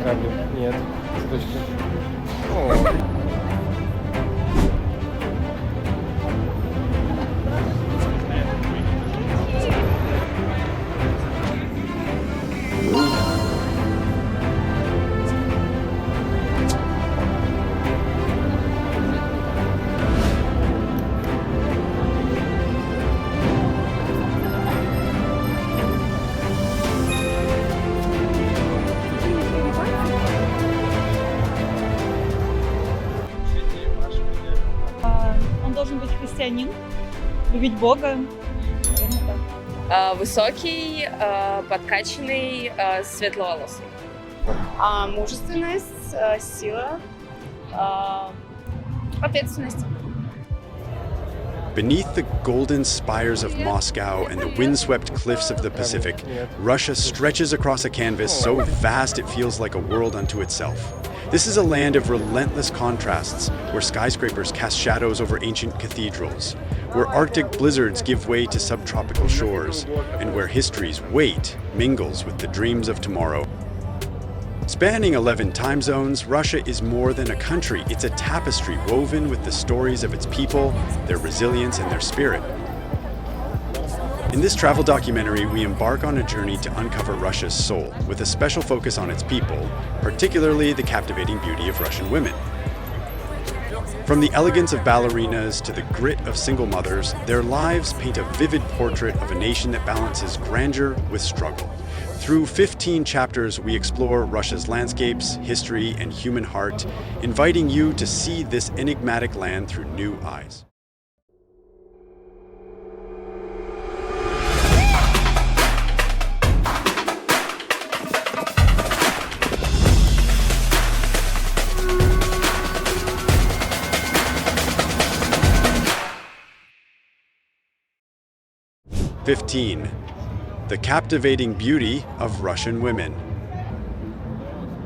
проблем. Нет. Точно. О. Он должен быть христианин, любить Бога. Наверное, так. Высокий, подкачанный, светловолосый. Мужественность, сила, ответственность. Beneath the golden spires of Moscow and the windswept cliffs of the Pacific, Russia stretches across a canvas so vast it feels like a world unto itself. This is a land of relentless contrasts, where skyscrapers cast shadows over ancient cathedrals, where Arctic blizzards give way to subtropical shores, and where history's weight mingles with the dreams of tomorrow. Spanning 11 time zones, Russia is more than a country. It's a tapestry woven with the stories of its people, their resilience, and their spirit. In this travel documentary, we embark on a journey to uncover Russia's soul, with a special focus on its people, particularly the captivating beauty of Russian women. From the elegance of ballerinas to the grit of single mothers, their lives paint a vivid portrait of a nation that balances grandeur with struggle. Through 15 chapters, we explore Russia's landscapes, history, and human heart, inviting you to see this enigmatic land through new eyes. The captivating beauty of Russian women.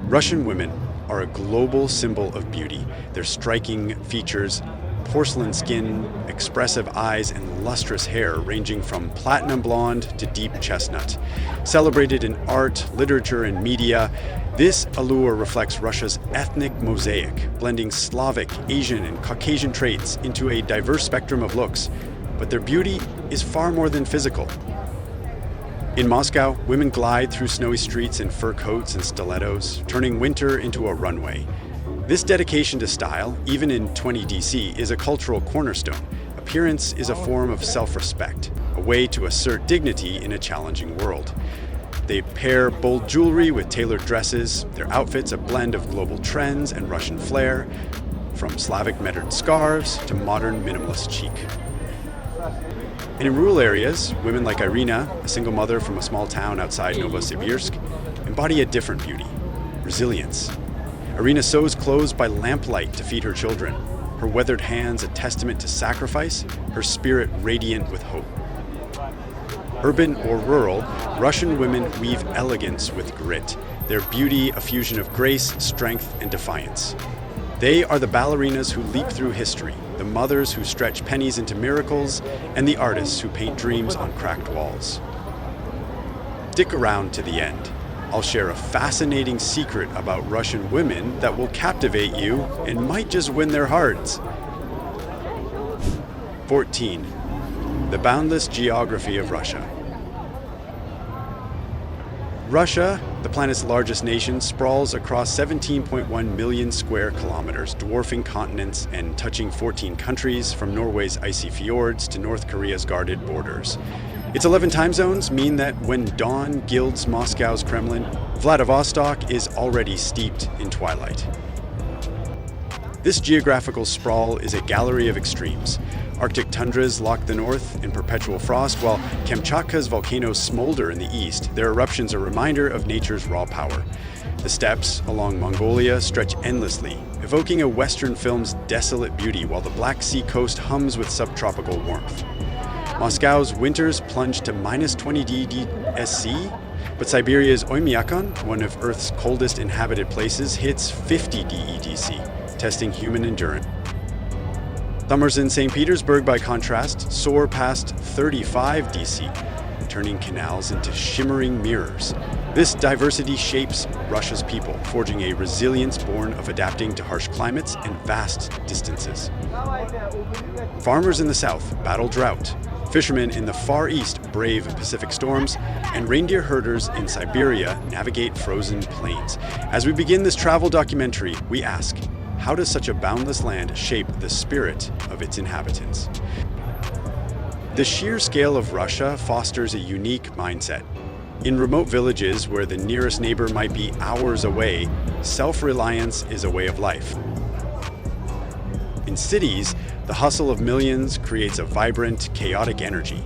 Russian women are a global symbol of beauty. Their striking features, porcelain skin, expressive eyes, and lustrous hair ranging from platinum blonde to deep chestnut. Celebrated in art, literature, and media, this allure reflects Russia's ethnic mosaic, blending Slavic, Asian, and Caucasian traits into a diverse spectrum of looks. But their beauty is far more than physical. In Moscow, women glide through snowy streets in fur coats and stilettos, turning winter into a runway. This dedication to style, even in 20 DC, is a cultural cornerstone. Appearance is a form of self-respect, a way to assert dignity in a challenging world. They pair bold jewelry with tailored dresses, their outfits a blend of global trends and Russian flair, from Slavic mettered scarves to modern minimalist chic. And in rural areas, women like Irina, a single mother from a small town outside Novosibirsk, embody a different beauty, resilience. Irina sews clothes by lamplight to feed her children, her weathered hands a testament to sacrifice, her spirit radiant with hope. Urban or rural, Russian women weave elegance with grit, their beauty a fusion of grace, strength, and defiance. They are the ballerinas who leap through history, the mothers who stretch pennies into miracles, and the artists who paint dreams on cracked walls. Stick around to the end. I'll share a fascinating secret about Russian women that will captivate you and might just win their hearts. 14. The boundless geography of Russia. Russia, the planet's largest nation, sprawls across 17.1 million square kilometers, dwarfing continents and touching 14 countries, from Norway's icy fjords to North Korea's guarded borders. Its 11 time zones mean that when dawn gilds Moscow's Kremlin, Vladivostok is already steeped in twilight. This geographical sprawl is a gallery of extremes. Arctic tundras lock the north in perpetual frost, while Kamchatka's volcanoes smolder in the east. Their eruptions are a reminder of nature's raw power. The steppes along Mongolia stretch endlessly, evoking a Western film's desolate beauty, while the Black Sea coast hums with subtropical warmth. Moscow's winters plunge to minus 20 DDSC, but Siberia's Oymyakon, one of Earth's coldest inhabited places, hits 50 DEDC, testing human endurance. Summers in St. Petersburg, by contrast, soar past 35 DC, turning canals into shimmering mirrors. This diversity shapes Russia's people, forging a resilience born of adapting to harsh climates and vast distances. Farmers in the south battle drought, fishermen in the Far East brave Pacific storms, and reindeer herders in Siberia navigate frozen plains. As we begin this travel documentary, we ask, how does such a boundless land shape the spirit of its inhabitants? The sheer scale of Russia fosters a unique mindset. In remote villages where the nearest neighbor might be hours away, self-reliance is a way of life. In cities, the hustle of millions creates a vibrant, chaotic energy.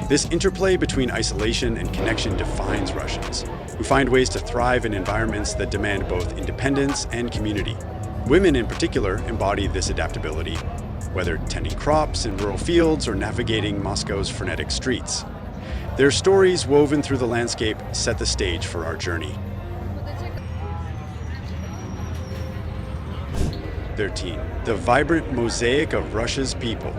This interplay between isolation and connection defines Russians, who find ways to thrive in environments that demand both independence and community. Women in particular embody this adaptability, whether tending crops in rural fields or navigating Moscow's frenetic streets. Their stories woven through the landscape set the stage for our journey. 13. The vibrant mosaic of Russia's people.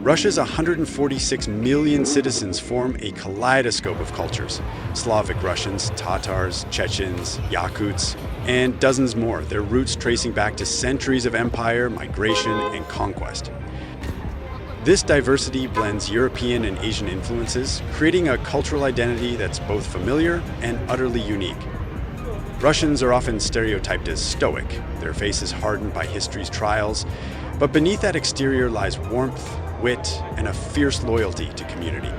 Russia's 146 million citizens form a kaleidoscope of cultures. Slavic Russians, Tatars, Chechens, Yakuts, and dozens more, their roots tracing back to centuries of empire, migration, and conquest. This diversity blends European and Asian influences, creating a cultural identity that's both familiar and utterly unique. Russians are often stereotyped as stoic, their faces hardened by history's trials, but beneath that exterior lies warmth, wit, and a fierce loyalty to community.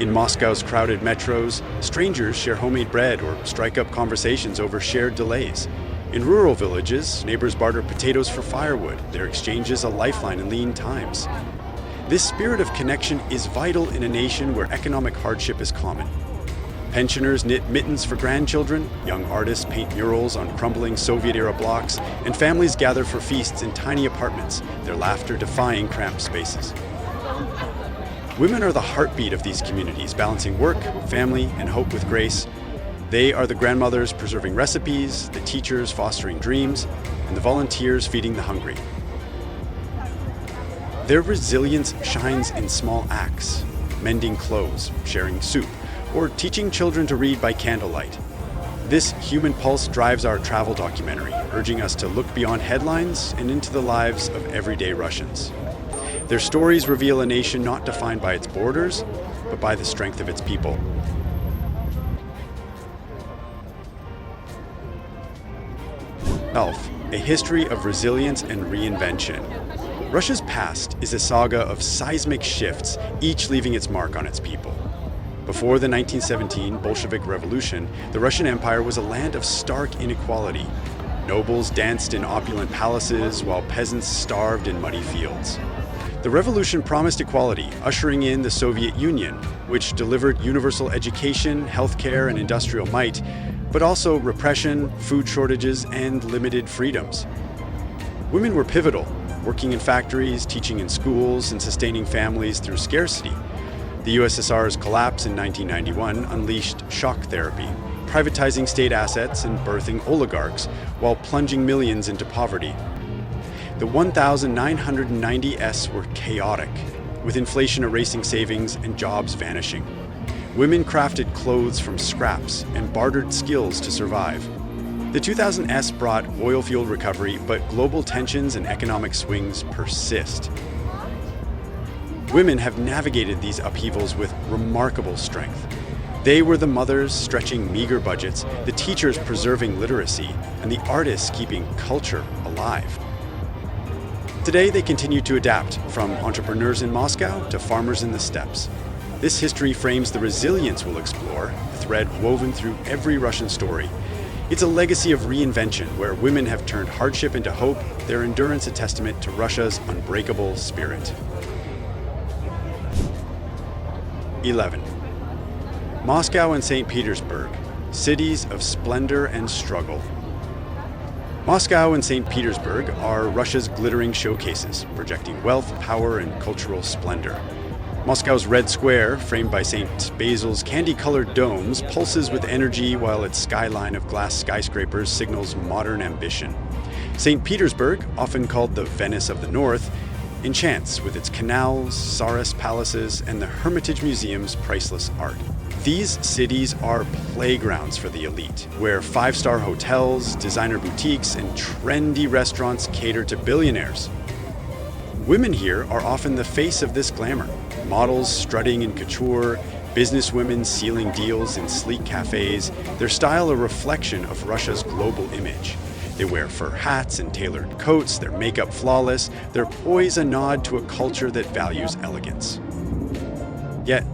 In Moscow's crowded metros, strangers share homemade bread or strike up conversations over shared delays. In rural villages, neighbors barter potatoes for firewood. Their exchange is a lifeline in lean times. This spirit of connection is vital in a nation where economic hardship is common. Pensioners knit mittens for grandchildren, young artists paint murals on crumbling Soviet-era blocks, and families gather for feasts in tiny apartments, their laughter defying cramped spaces. Women are the heartbeat of these communities, balancing work, family, and hope with grace. They are the grandmothers preserving recipes, the teachers fostering dreams, and the volunteers feeding the hungry. Their resilience shines in small acts, mending clothes, sharing soup, or teaching children to read by candlelight. This human pulse drives our travel documentary, urging us to look beyond headlines and into the lives of everyday Russians. Their stories reveal a nation not defined by its borders, but by the strength of its people. Elf, a history of resilience and reinvention. Russia's past is a saga of seismic shifts, each leaving its mark on its people. Before the 1917 Bolshevik Revolution, the Russian Empire was a land of stark inequality. Nobles danced in opulent palaces, while peasants starved in muddy fields. The revolution promised equality, ushering in the Soviet Union, which delivered universal education, healthcare, and industrial might, but also repression, food shortages, and limited freedoms. Women were pivotal, working in factories, teaching in schools, and sustaining families through scarcity. The USSR's collapse in 1991 unleashed shock therapy, privatizing state assets and birthing oligarchs, while plunging millions into poverty. The 1,990s were chaotic, with inflation erasing savings and jobs vanishing. Women crafted clothes from scraps and bartered skills to survive. The 2000s brought oil-fueled recovery, but global tensions and economic swings persist. Women have navigated these upheavals with remarkable strength. They were the mothers stretching meager budgets, the teachers preserving literacy, and the artists keeping culture alive. Today, they continue to adapt, from entrepreneurs in Moscow to farmers in the steppes. This history frames the resilience we'll explore, a thread woven through every Russian story. It's a legacy of reinvention, where women have turned hardship into hope, their endurance a testament to Russia's unbreakable spirit. 11. Moscow and St. Petersburg, cities of splendor and struggle. Moscow and St. Petersburg are Russia's glittering showcases, projecting wealth, power, and cultural splendor. Moscow's Red Square, framed by St. Basil's candy-colored domes, pulses with energy, while its skyline of glass skyscrapers signals modern ambition. St. Petersburg, often called the Venice of the North, enchants with its canals, Tsarist palaces, and the Hermitage Museum's priceless art. These cities are playgrounds for the elite, where five-star hotels, designer boutiques, and trendy restaurants cater to billionaires. Women here are often the face of this glamour. Models strutting in couture, businesswomen sealing deals in sleek cafes, their style a reflection of Russia's global image. They wear fur hats and tailored coats, their makeup flawless, their poise a nod to a culture that values elegance. Yet,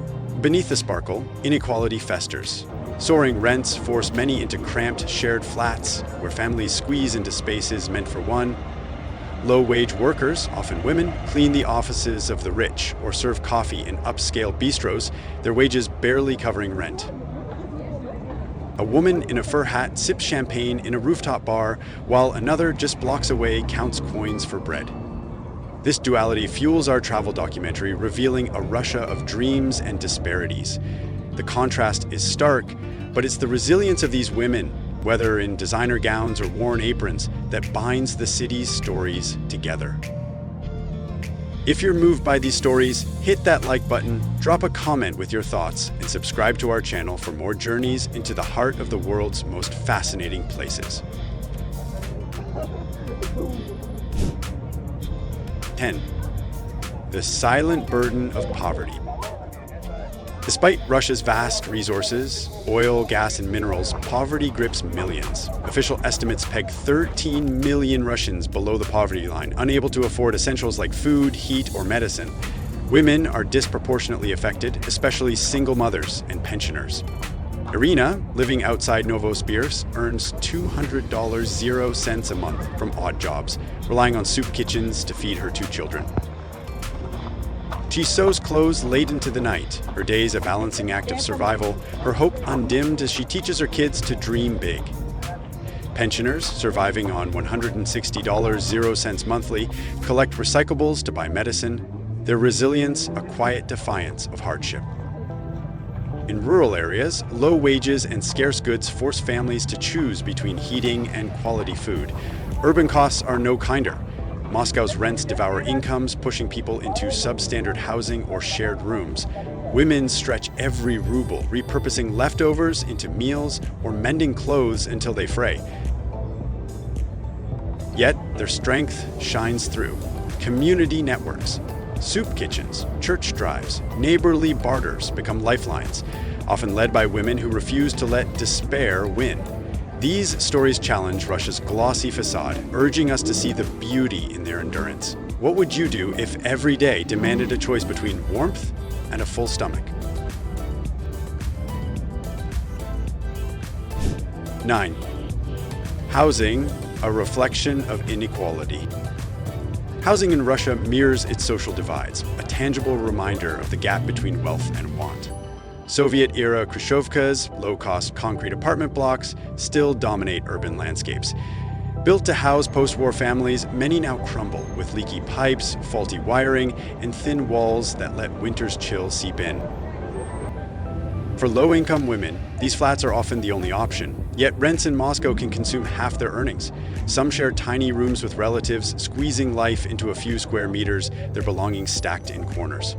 beneath the sparkle, inequality festers. Soaring rents force many into cramped shared flats, where families squeeze into spaces meant for one. Low-wage workers, often women, clean the offices of the rich or serve coffee in upscale bistros, their wages barely covering rent. A woman in a fur hat sips champagne in a rooftop bar, while another just blocks away counts coins for bread. This duality fuels our travel documentary, revealing a Russia of dreams and disparities. The contrast is stark, but it's the resilience of these women, whether in designer gowns or worn aprons, that binds the city's stories together. If you're moved by these stories, hit that like button, drop a comment with your thoughts, and subscribe to our channel for more journeys into the heart of the world's most fascinating places. 10. The silent burden of poverty. Despite Russia's vast resources, oil, gas, and minerals, poverty grips millions. Official estimates peg 13 million Russians below the poverty line, unable to afford essentials like food, heat, or medicine. Women are disproportionately affected, especially single mothers and pensioners. Irina, living outside Novosibirsk, earns $200 0 cents a month from odd jobs, relying on soup kitchens to feed her 2 children. She sews clothes late into the night, her days a balancing act of survival, her hope undimmed as she teaches her kids to dream big. Pensioners, surviving on $160 0 cents monthly, collect recyclables to buy medicine, their resilience a quiet defiance of hardship. In rural areas, low wages and scarce goods force families to choose between heating and quality food. Urban costs are no kinder. Moscow's rents devour incomes, pushing people into substandard housing or shared rooms. Women stretch every ruble, repurposing leftovers into meals or mending clothes until they fray. Yet, their strength shines through. Community networks, soup kitchens, church drives, neighborly barters become lifelines, often led by women who refuse to let despair win. These stories challenge Russia's glossy facade, urging us to see the beauty in their endurance. What would you do if every day demanded a choice between warmth and a full stomach? 9. Housing, a reflection of inequality. Housing in Russia mirrors its social divides, a tangible reminder of the gap between wealth and want. Soviet-era Khrushchevkas, low-cost concrete apartment blocks, still dominate urban landscapes. Built to house post-war families, many now crumble with leaky pipes, faulty wiring, and thin walls that let winter's chill seep in. For low-income women, these flats are often the only option, yet rents in Moscow can consume half their earnings. Some share tiny rooms with relatives, squeezing life into a few square meters, their belongings stacked in corners.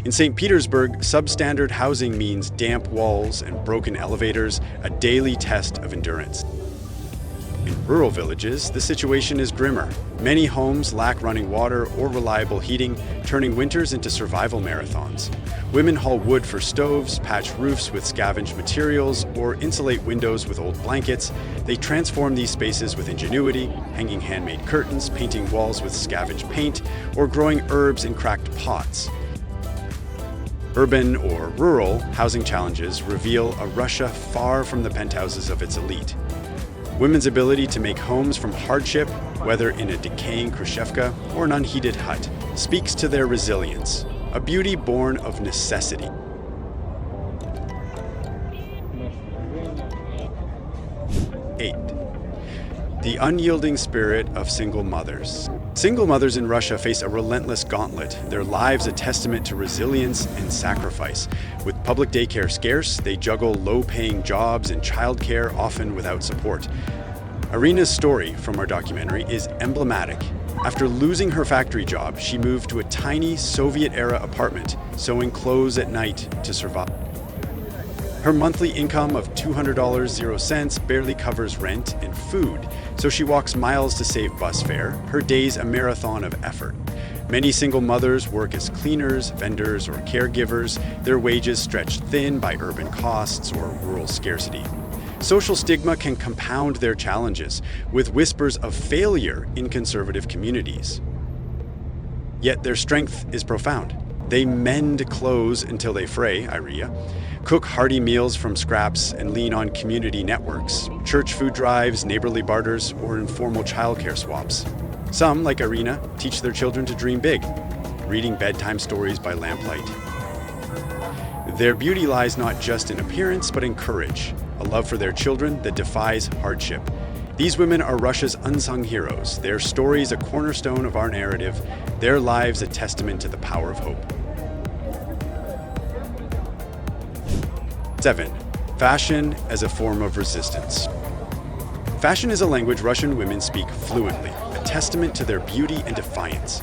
In St. Petersburg, substandard housing means damp walls and broken elevators, a daily test of endurance. In rural villages, the situation is grimmer. Many homes lack running water or reliable heating, turning winters into survival marathons. Women haul wood for stoves, patch roofs with scavenged materials, or insulate windows with old blankets. They transform these spaces with ingenuity, hanging handmade curtains, painting walls with scavenged paint, or growing herbs in cracked pots. Urban or rural housing challenges reveal a Russia far from the penthouses of its elite. Women's ability to make homes from hardship, whether in a decaying Khrushchevka or an unheated hut, speaks to their resilience, a beauty born of necessity. 8. The unyielding spirit of single mothers. Single mothers in Russia face a relentless gauntlet, their lives a testament to resilience and sacrifice. With public daycare scarce, they juggle low-paying jobs and childcare, often without support. Irina's story from our documentary is emblematic. After losing her factory job, she moved to a tiny Soviet-era apartment, sewing clothes at night to survive. Her monthly income of $200 0 cents barely covers rent and food, so she walks miles to save bus fare, her days a marathon of effort. Many single mothers work as cleaners, vendors, or caregivers, their wages stretched thin by urban costs or rural scarcity. Social stigma can compound their challenges, with whispers of failure in conservative communities. Yet their strength is profound. They mend clothes until they fray, Iria, cook hearty meals from scraps and lean on community networks, church food drives, neighborly barters, or informal childcare swaps. Some, like Irina, teach their children to dream big, reading bedtime stories by lamplight. Their beauty lies not just in appearance, but in courage, a love for their children that defies hardship. These women are Russia's unsung heroes, their stories a cornerstone of our narrative, their lives a testament to the power of hope. 7. Fashion as a form of resistance. Fashion is a language Russian women speak fluently, a testament to their beauty and defiance.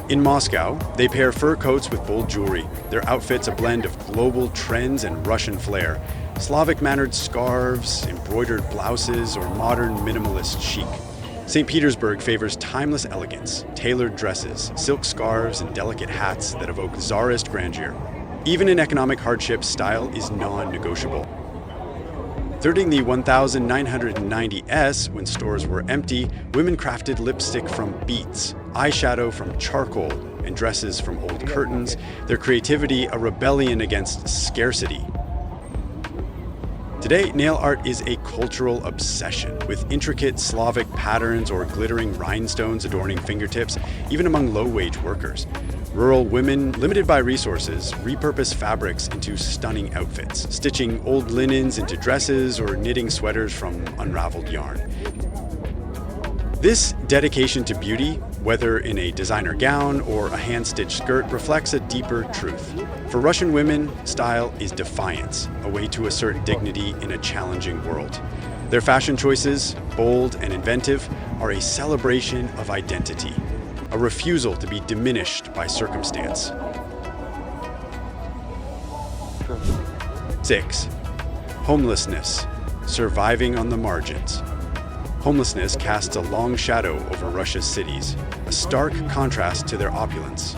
In Moscow, they pair fur coats with bold jewelry, their outfits a blend of global trends and Russian flair, Slavic-mannered scarves, embroidered blouses, or modern minimalist chic. St. Petersburg favors timeless elegance, tailored dresses, silk scarves, and delicate hats that evoke czarist grandeur. Even in economic hardship, style is non-negotiable. Thirding the 1990s, when stores were empty, women crafted lipstick from beets, eyeshadow from charcoal, and dresses from old curtains, their creativity a rebellion against scarcity. Today, nail art is a cultural obsession, with intricate Slavic patterns or glittering rhinestones adorning fingertips, even among low-wage workers. Rural women, limited by resources, repurpose fabrics into stunning outfits, stitching old linens into dresses or knitting sweaters from unraveled yarn. This dedication to beauty, whether in a designer gown or a hand-stitched skirt, reflects a deeper truth. For Russian women, style is defiance, a way to assert dignity in a challenging world. Their fashion choices, bold and inventive, are a celebration of identity, a refusal to be diminished by circumstance. 6. Homelessness, surviving on the margins. Homelessness casts a long shadow over Russia's cities, a stark contrast to their opulence.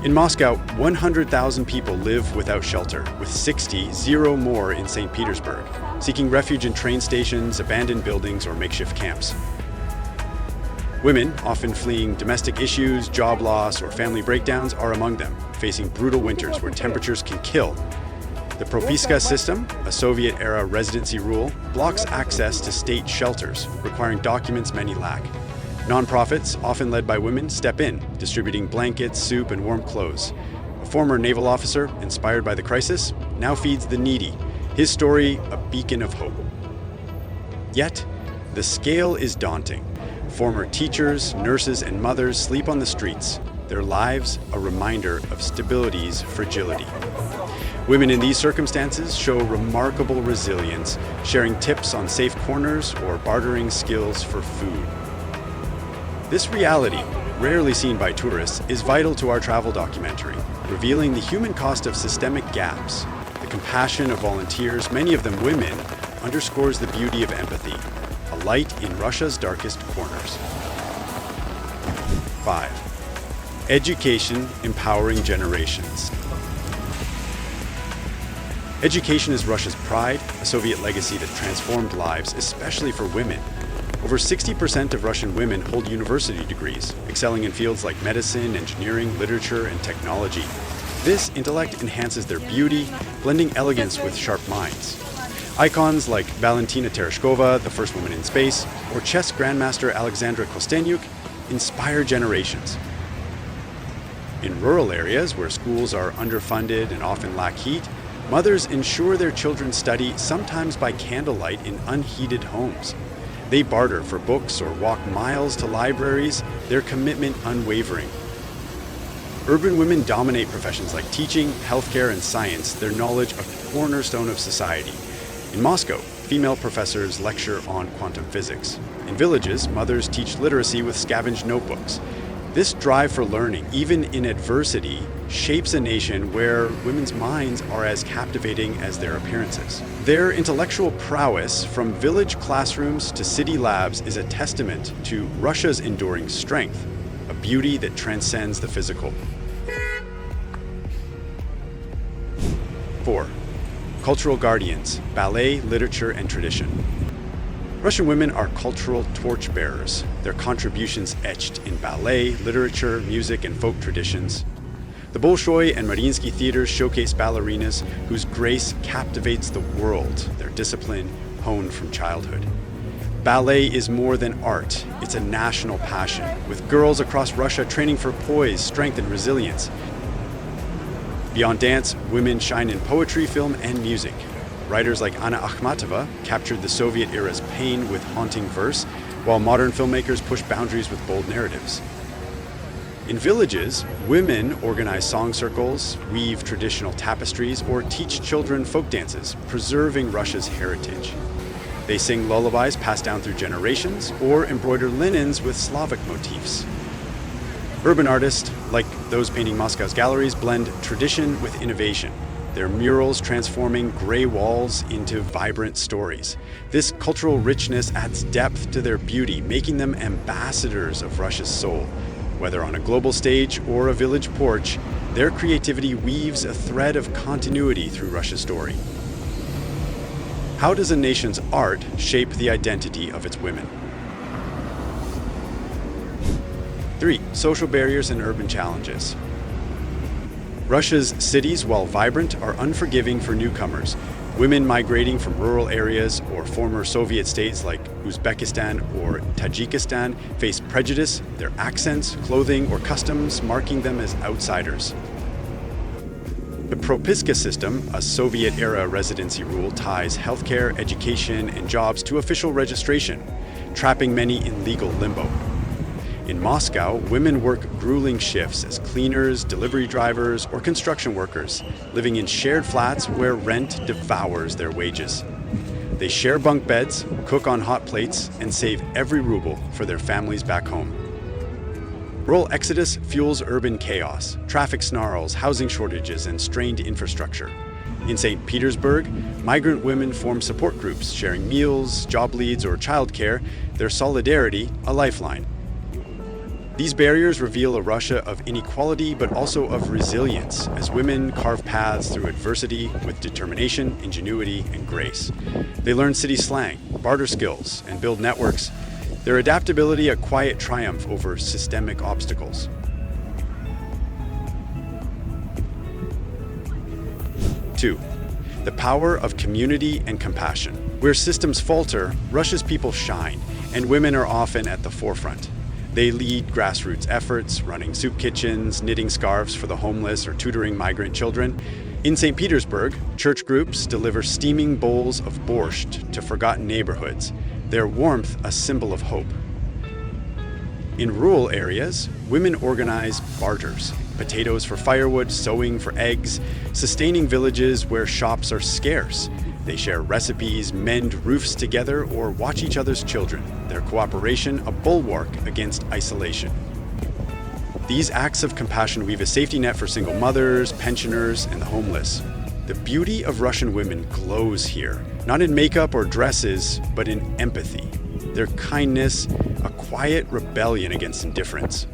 In Moscow, 100,000 people live without shelter, with 0 more in St. Petersburg, seeking refuge in train stations, abandoned buildings, or makeshift camps. Women, often fleeing domestic issues, job loss, or family breakdowns, are among them, facing brutal winters where temperatures can kill. The Propiska system, a Soviet-era residency rule, blocks access to state shelters, requiring documents many lack. Nonprofits, often led by women, step in, distributing blankets, soup, and warm clothes. A former naval officer, inspired by the crisis, now feeds the needy, his story a beacon of hope. Yet, the scale is daunting. Former teachers, nurses, and mothers sleep on the streets, their lives a reminder of stability's fragility. Women in these circumstances show remarkable resilience, sharing tips on safe corners or bartering skills for food. This reality, rarely seen by tourists, is vital to our travel documentary, revealing the human cost of systemic gaps. The compassion of volunteers, many of them women, underscores the beauty of empathy, a light in Russia's darkest corners. 5. Education empowering generations. Education is Russia's pride, a Soviet legacy that transformed lives, especially for women. Over 60% of Russian women hold university degrees, excelling in fields like medicine, engineering, literature, and technology. This intellect enhances their beauty, blending elegance with sharp minds. Icons like Valentina Tereshkova, the first woman in space, or chess grandmaster Alexandra Kostenyuk inspire generations. In rural areas where schools are underfunded and often lack heat, mothers ensure their children study, sometimes by candlelight in unheated homes. They barter for books or walk miles to libraries, their commitment unwavering. Urban women dominate professions like teaching, healthcare, and science, their knowledge a cornerstone of society. In Moscow, female professors lecture on quantum physics. In villages, mothers teach literacy with scavenged notebooks. This drive for learning, even in adversity, shapes a nation where women's minds are as captivating as their appearances. Their intellectual prowess, from village classrooms to city labs, is a testament to Russia's enduring strength, a beauty that transcends the physical. 4. Cultural guardians, ballet, literature, and tradition. Russian women are cultural torchbearers, their contributions etched in ballet, literature, music, and folk traditions. The Bolshoi and Mariinsky theaters showcase ballerinas whose grace captivates the world, their discipline honed from childhood. Ballet is more than art, it's a national passion, with girls across Russia training for poise, strength, and resilience. Beyond dance, women shine in poetry, film, and music. Writers like Anna Akhmatova captured the Soviet era's pain with haunting verse, while modern filmmakers push boundaries with bold narratives. In villages, women organize song circles, weave traditional tapestries, or teach children folk dances, preserving Russia's heritage. They sing lullabies passed down through generations, or embroider linens with Slavic motifs. Urban artists, like those painting Moscow's galleries, blend tradition with innovation, their murals transforming gray walls into vibrant stories. This cultural richness adds depth to their beauty, making them ambassadors of Russia's soul. Whether on a global stage or a village porch, their creativity weaves a thread of continuity through Russia's story. How does a nation's art shape the identity of its women? 3. Social barriers and urban challenges. Russia's cities, while vibrant, are unforgiving for newcomers. Women migrating from rural areas or former Soviet states like Uzbekistan or Tajikistan face prejudice, their accents, clothing, or customs marking them as outsiders. The Propiska system, a Soviet-era residency rule, ties healthcare, education, and jobs to official registration, trapping many in legal limbo. In Moscow, women work grueling shifts as cleaners, delivery drivers, or construction workers, living in shared flats where rent devours their wages. They share bunk beds, cook on hot plates, and save every ruble for their families back home. Rural exodus fuels urban chaos, traffic snarls, housing shortages, and strained infrastructure. In St. Petersburg, migrant women form support groups, sharing meals, job leads, or childcare, their solidarity a lifeline. These barriers reveal a Russia of inequality, but also of resilience, as women carve paths through adversity with determination, ingenuity, and grace. They learn city slang, barter skills, and build networks, their adaptability a quiet triumph over systemic obstacles. 2. The power of community and compassion. Where systems falter, Russia's people shine, and women are often at the forefront. They lead grassroots efforts, running soup kitchens, knitting scarves for the homeless, or tutoring migrant children. In St. Petersburg, church groups deliver steaming bowls of borscht to forgotten neighborhoods, their warmth a symbol of hope. In rural areas, women organize barters, potatoes for firewood, sewing for eggs, sustaining villages where shops are scarce. They share recipes, mend roofs together, or watch each other's children, their cooperation a bulwark against isolation. These acts of compassion weave a safety net for single mothers, pensioners, and the homeless. The beauty of Russian women glows here, not in makeup or dresses, but in empathy. Their kindness, a quiet rebellion against indifference.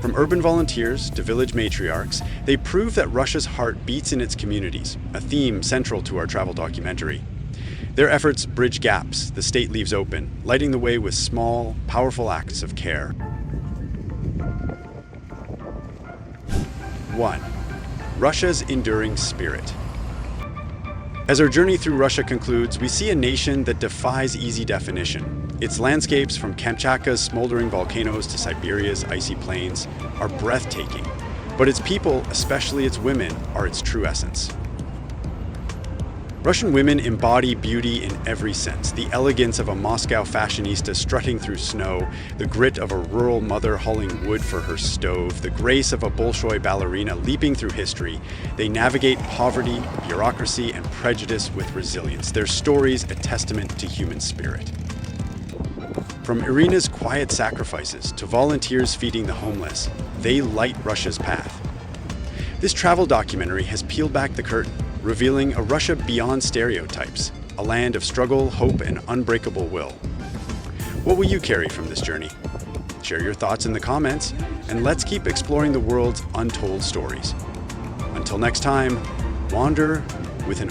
From urban volunteers to village matriarchs, they prove that Russia's heart beats in its communities, a theme central to our travel documentary. Their efforts bridge gaps the state leaves open, lighting the way with small, powerful acts of care. 1. Russia's enduring spirit. As our journey through Russia concludes, we see a nation that defies easy definition. Its landscapes, from Kamchatka's smoldering volcanoes to Siberia's icy plains, are breathtaking, but its people, especially its women, are its true essence. Russian women embody beauty in every sense: the elegance of a Moscow fashionista strutting through snow, the grit of a rural mother hauling wood for her stove, the grace of a Bolshoi ballerina leaping through history. They navigate poverty, bureaucracy, and prejudice with resilience, their stories a testament to human spirit. From Irina's quiet sacrifices to volunteers feeding the homeless, they light Russia's path. This travel documentary has peeled back the curtain, revealing a Russia beyond stereotypes, a land of struggle, hope, and unbreakable will. What will you carry from this journey? Share your thoughts in the comments, and let's keep exploring the world's untold stories. Until next time, wander with an